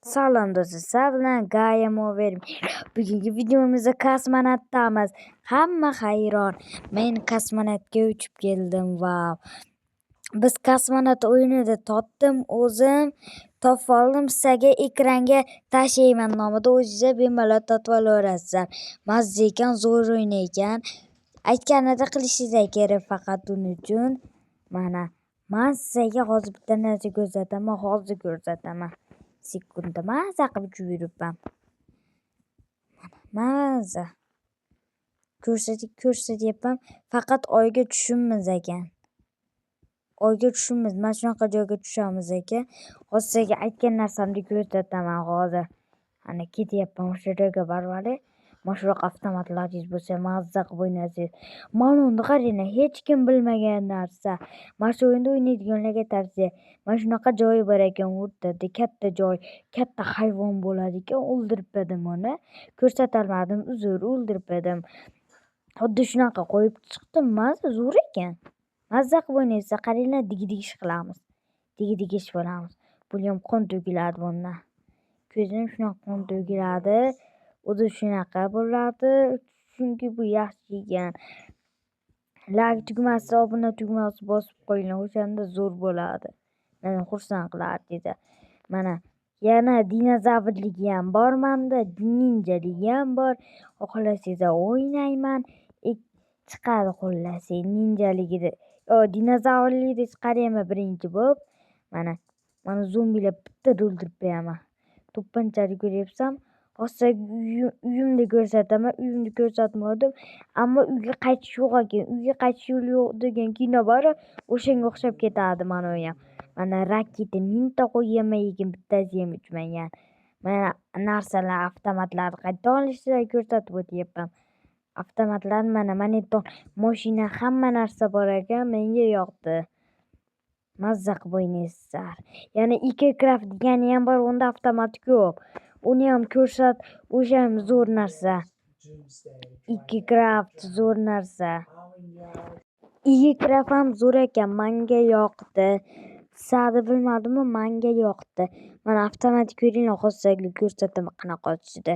Salom do'stlar, sizlar bilan Gaia Mover. Bugungi videomizda kosmonavtdamiz. Hamma hayron. Men kosmonavtga uchib keldim. Wow. Biz kosmonavt o'yinida topdim, o'zim topib oldim. Sizlarga ekranga tashlayman nomida o'zingizlar bemalol topib olaverasizlar. Mazza ekan, zo'r o'yin ekan. Aytganida qilishingiz kerak faqat uning uchun. Mana men sizlarga hozir bitta narsa ko'rsataman. Sekunda maza qilib yuribman. Maza ko'rsatyapman. Faqat oyga tushimiz ekan. Mana shunaqa joyga tushamiz ekan. Hozir sizga aytgan narsamni ko'rsataman hozir. Ana ketyapman o'sha joyga barvali. Mana shunaqa avtomatlaringiz bo'lsa maza qilib o'ynaysiz. Mana uni qaranglar, hech kim bilmagan narsa. Mana shu o'yinda o'ynaydiganlarga tavsiya. Mana shunaqa joyi bor ekan, o'rtada katta joy, katta hayvon bo'ladi ekan. O'ldirib edim uni. Ko'rsatolmadim, uzr, o'ldirib edim. Xuddi shunaqa qo'yib chiqdim, maza zo'r ekan. Maza qilib o'ynaysiz, qaranglar, dig-dig qilamiz. Dig-dig bo'lamiz. Buni ham qon to'kiladi bundan. Ko'zim shunaqa qon to'kiladi. O'zi shunaqa bo'ladi, chunki bu yaxshi ekan. Like tugmasi, obuna tugmasi bosib qo'yinglar, o'shanda zo'r bo'ladi. Meni xursand qilardi. Mana yana dinozavrligi ham bor menda, ninjaligi ham bor. Xohlasangizlar o'ynayman. Chiqadi xullas, ninjaligida. Dinozavrlikda chiqaryapman birinchi bo'lib. Mana zombilar bitta o'ldirib qo'yaman. To'pponchani ko'ryapsan? Hozir uyimni ko'rsataman. Uyimni ko'rsatmadim, ammo uyga qaytish yo'q ekan. Uyga qaytish yo'li yo'q degan kino bor, o'shanga o'xshab ketadi mana u ham. Mana raketa mingta qo'yaman, lekin bittasi ham uchmagan. Mana narsalar, avtomatlarni qayta olishni ko'rsatib o'tyapman. Avtomatlar mana mashina, hamma narsa bor ekan, menga yoqdi. Mazza qilib o'ynaysizlar. Yana Ikecraft degani ham bor, unda avtomat ko'p. Uni ham ko'rsat, o'sha ham zo'r narsa. Ikecraft zo'r narsa. Ikecraft ham zo'r ekan, menga yoqdi. Sizlarga bilmadim, menga yoqdi. Mana avtomat ko'ringlar, hozir ko'rsataman qanaqa ochishdi.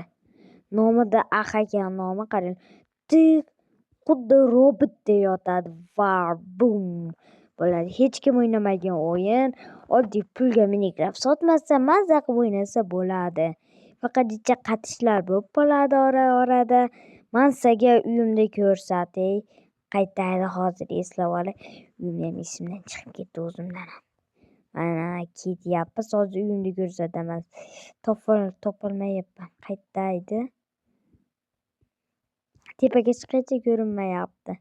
Nomida ekan, nomi qarang. Xuddi robotdek yotadi. Va bum bo'ladi. Hech kim o'ynamagan o'yin. Oddiy pulga Minecraft sotmasa, maza qilib o'ynasa bo'ladi. Faqat ichida qatishlar bo'lib qoladi orada. Men sizga uyimni ko'rsatay. Qaytaydi hozir eslab olay. Uyim ham esimdan chiqib ketdi o'zimdan. Mana ketyapmiz, hozir uyimni ko'rsataman. Topolmayapman. Qaytaydi. Tepaga chiqqancha ko'rinmayapti.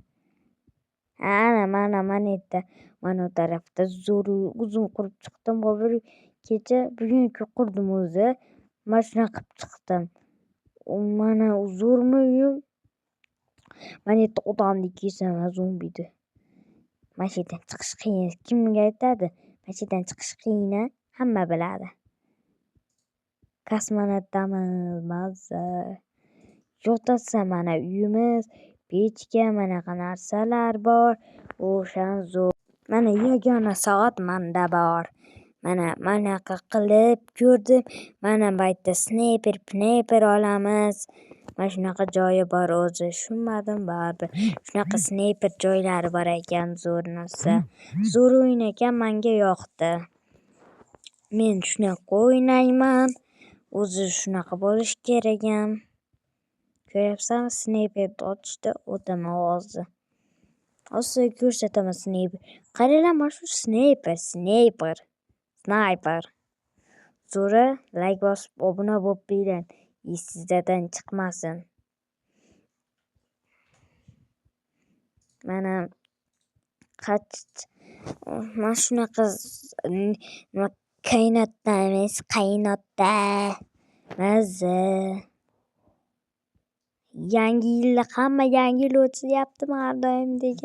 Mana yerda, mana bu tarafda zo'r uzun qurib chiqdim. Kecha bugun qurdim o'zi. Mana shunaqa qilib chiqdim. Mana zo'rmi uyim? Mana yerda odamni kesaman, zombiydi. Mana shu yerdan chiqish qiyin. Kimga aytadi? Mana shu yerdan chiqish qiyin, hamma biladi. Kosmonavtdamiz, maza. Yo'tasa mana uyimiz, pechka, manaqa narsalar bor. O'shan zo'r. Mana yagona soat menda bor. Mana qilib ko'rdim. Mana bu yerda snayper olamiz. Mana shunaqa joyi bor o'zi. Tushunmadim baribir. Shunaqa snayper joylari bor ekan, zo'r narsa. Zo'r o'yin ekan, menga yoqdi. Men shunaqa o'ynayman. O'zi shunaqa bo'lish kerak ham. Ko'ryapsanmi, snayperni ochishdi, o'taman hozir. Hozir ko'rsataman snayper. Qaranglar, mana shu snayper. Zo'ra, like bosib, obuna bo'lib bering. Esingizdan chiqmasin. Mana shunaqa qaynotda. Maza. Yangi yilda hamma yangi yil o'tyaptimi har doimdek.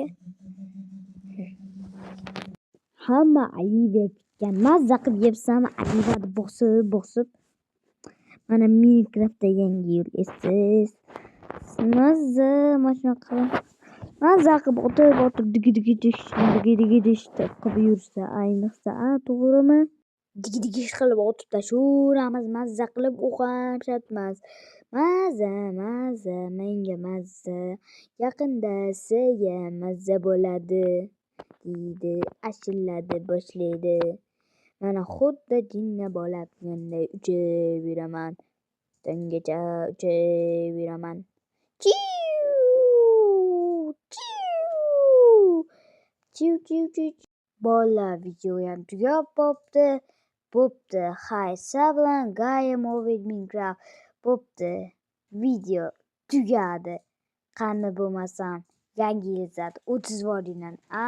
Hamma Aliva kutgan. Mazza qilib yebsam, Alivani bosib. Mana Minecraftda yangi yil esiz. Mazza, mana shunaqa. Mazza qilib o'tirib dig qilib yursa, ayniqsa, to'g'rimi? Dig qilib otib tashaveramiz, mazza qilib u ham shatmas. Mazza, menga mazza, yaqinda sizga mazza bo'ladi, deydi, ashilladi boshlaydi. Mana xuddi jinni bola bunday uchaveraman, tonggacha uchaveraman. Chiu. Bola videoyam tugab bo'pti. Haysa bilan Game over Minecraft bo'pti. Video tugadi. Qani bo'lmasam Yangi yil zat 30 voringlar, a?